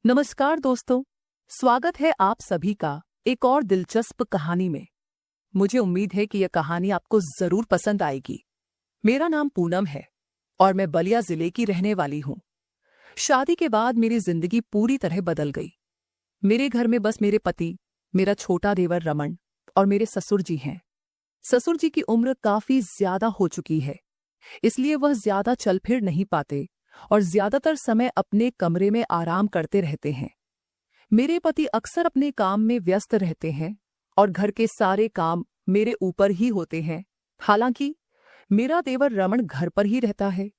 नमस्कार दोस्तों, स्वागत है आप सभी का एक और दिलचस्प कहानी में। मुझे उम्मीद है कि यह कहानी आपको जरूर पसंद आएगी। मेरा नाम पूनम है और मैं बलिया जिले की रहने वाली हूँ। शादी के बाद मेरी जिंदगी पूरी तरह बदल गई। मेरे घर में बस मेरे पति, मेरा छोटा देवर रमन और मेरे ससुर जी हैं। ससुर जी की उम्र काफी ज्यादा हो चुकी है, इसलिए वह ज्यादा चल फिर नहीं पाते और ज्यादातर समय अपने कमरे में आराम करते रहते हैं। मेरे पति अक्सर अपने काम में व्यस्त रहते हैं और घर के सारे काम मेरे ऊपर ही होते हैं। हालांकि मेरा देवर रमन घर पर ही रहता है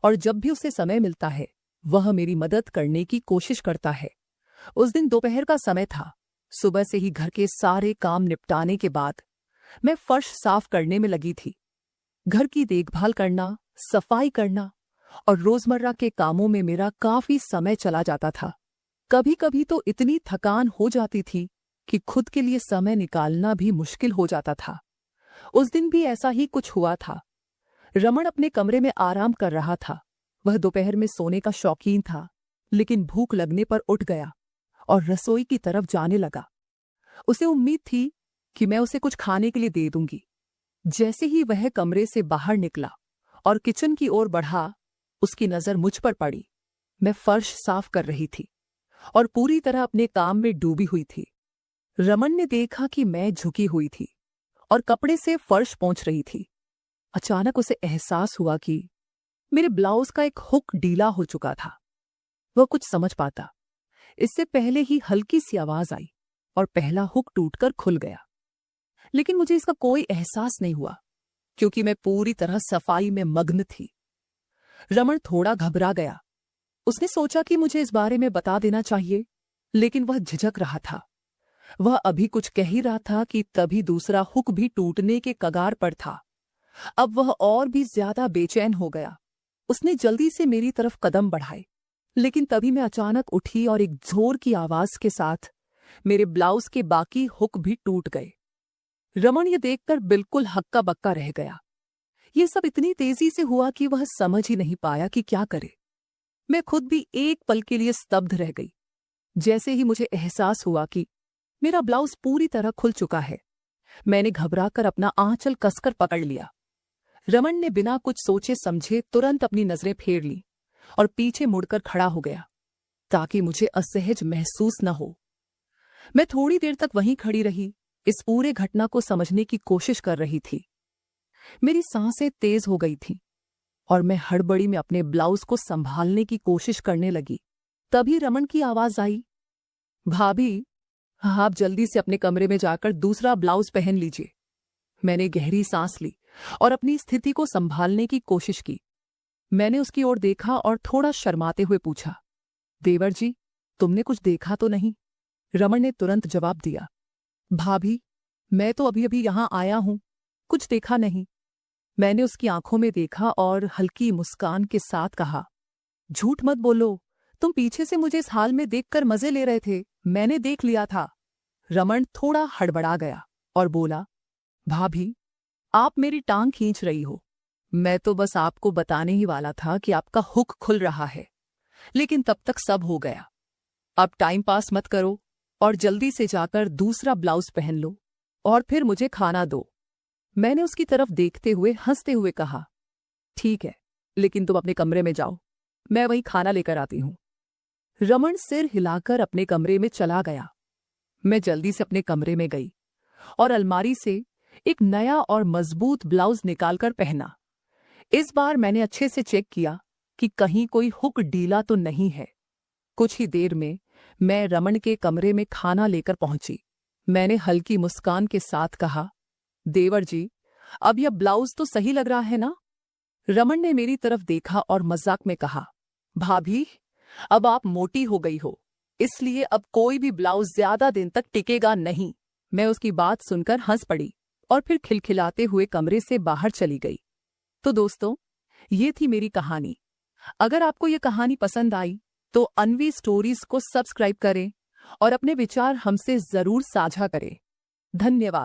और जब भी उसे समय मिलता है वह मेरी मदद करने की कोशिश करता है। उस दिन दोपहर का समय था। सुबह से ही घर के सारे काम निपटाने के बाद मैं फर्श साफ करने में लगी थी। घर की देखभाल करना, सफाई करना और रोजमर्रा के कामों में मेरा काफी समय चला जाता था। कभी कभी तो इतनी थकान हो जाती थी कि खुद के लिए समय निकालना भी मुश्किल हो जाता था। उस दिन भी ऐसा ही कुछ हुआ था। रमन अपने कमरे में आराम कर रहा था। वह दोपहर में सोने का शौकीन था, लेकिन भूख लगने पर उठ गया और रसोई की तरफ जाने लगा। उसे उम्मीद थी कि मैं उसे कुछ खाने के लिए दे दूंगी। जैसे ही वह कमरे से बाहर निकला और किचन की ओर बढ़ा, उसकी नजर मुझ पर पड़ी। मैं फर्श साफ कर रही थी और पूरी तरह अपने काम में डूबी हुई थी। रमन ने देखा कि मैं झुकी हुई थी और कपड़े से फर्श पोंछ रही थी। अचानक उसे एहसास हुआ कि मेरे ब्लाउज का एक हुक ढीला हो चुका था। वह कुछ समझ पाता इससे पहले ही हल्की सी आवाज आई और पहला हुक टूटकर खुल गया। लेकिन मुझे इसका कोई एहसास नहीं हुआ क्योंकि मैं पूरी तरह सफाई में मग्न थी। रमन थोड़ा घबरा गया। उसने सोचा कि मुझे इस बारे में बता देना चाहिए, लेकिन वह झिझक रहा था। वह अभी कुछ कह ही रहा था कि तभी दूसरा हुक भी टूटने के कगार पर था। अब वह और भी ज्यादा बेचैन हो गया। उसने जल्दी से मेरी तरफ कदम बढ़ाए, लेकिन तभी मैं अचानक उठी और एक जोर की आवाज के साथ मेरे ब्लाउज के बाकी हुक भी टूट गए। रमन ये देखकर बिल्कुल हक्का बक्का रह गया। ये सब इतनी तेजी से हुआ कि वह समझ ही नहीं पाया कि क्या करे। मैं खुद भी एक पल के लिए स्तब्ध रह गई। जैसे ही मुझे एहसास हुआ कि मेरा ब्लाउज पूरी तरह खुल चुका है, मैंने घबराकर अपना आंचल कसकर पकड़ लिया। रमन ने बिना कुछ सोचे समझे तुरंत अपनी नजरें फेर ली और पीछे मुड़कर खड़ा हो गया ताकि मुझे असहज महसूस न हो। मैं थोड़ी देर तक वहीं खड़ी रही, इस पूरे घटना को समझने की कोशिश कर रही थी। मेरी सांसें तेज हो गई थीं और मैं हड़बड़ी में अपने ब्लाउज को संभालने की कोशिश करने लगी। तभी रमन की आवाज आई, भाभी, आप जल्दी से अपने कमरे में जाकर दूसरा ब्लाउज पहन लीजिए। मैंने गहरी सांस ली और अपनी स्थिति को संभालने की कोशिश की। मैंने उसकी ओर देखा और थोड़ा शर्माते हुए पूछा, देवर जी, तुमने कुछ देखा तो नहीं? रमन ने तुरंत जवाब दिया, भाभी, मैं तो अभी अभी यहां आया हूं, कुछ देखा नहीं। मैंने उसकी आंखों में देखा और हल्की मुस्कान के साथ कहा, झूठ मत बोलो, तुम पीछे से मुझे इस हाल में देखकर मजे ले रहे थे, मैंने देख लिया था। रमन थोड़ा हड़बड़ा गया और बोला, भाभी, आप मेरी टांग खींच रही हो। मैं तो बस आपको बताने ही वाला था कि आपका हुक खुल रहा है, लेकिन तब तक सब हो गया। अब टाइम पास मत करो और जल्दी से जाकर दूसरा ब्लाउज पहन लो और फिर मुझे खाना दो। मैंने उसकी तरफ देखते हुए हंसते हुए कहा, ठीक है, लेकिन तुम अपने कमरे में जाओ, मैं वहीं खाना लेकर आती हूं। रमन सिर हिलाकर अपने कमरे में चला गया। मैं जल्दी से अपने कमरे में गई और अलमारी से एक नया और मजबूत ब्लाउज निकालकर पहना। इस बार मैंने अच्छे से चेक किया कि कहीं कोई हुक ढीला तो नहीं है। कुछ ही देर में मैं रमन के कमरे में खाना लेकर पहुंची। मैंने हल्की मुस्कान के साथ कहा, देवर जी, अब यह ब्लाउज तो सही लग रहा है ना? रमन ने मेरी तरफ देखा और मजाक में कहा, भाभी, अब आप मोटी हो गई हो, इसलिए अब कोई भी ब्लाउज ज्यादा दिन तक टिकेगा नहीं। मैं उसकी बात सुनकर हंस पड़ी और फिर खिलखिलाते हुए कमरे से बाहर चली गई। तो दोस्तों, ये थी मेरी कहानी। अगर आपको ये कहानी पसंद आई तो अन्वी स्टोरीज को सब्सक्राइब करें और अपने विचार हमसे जरूर साझा करें। धन्यवाद।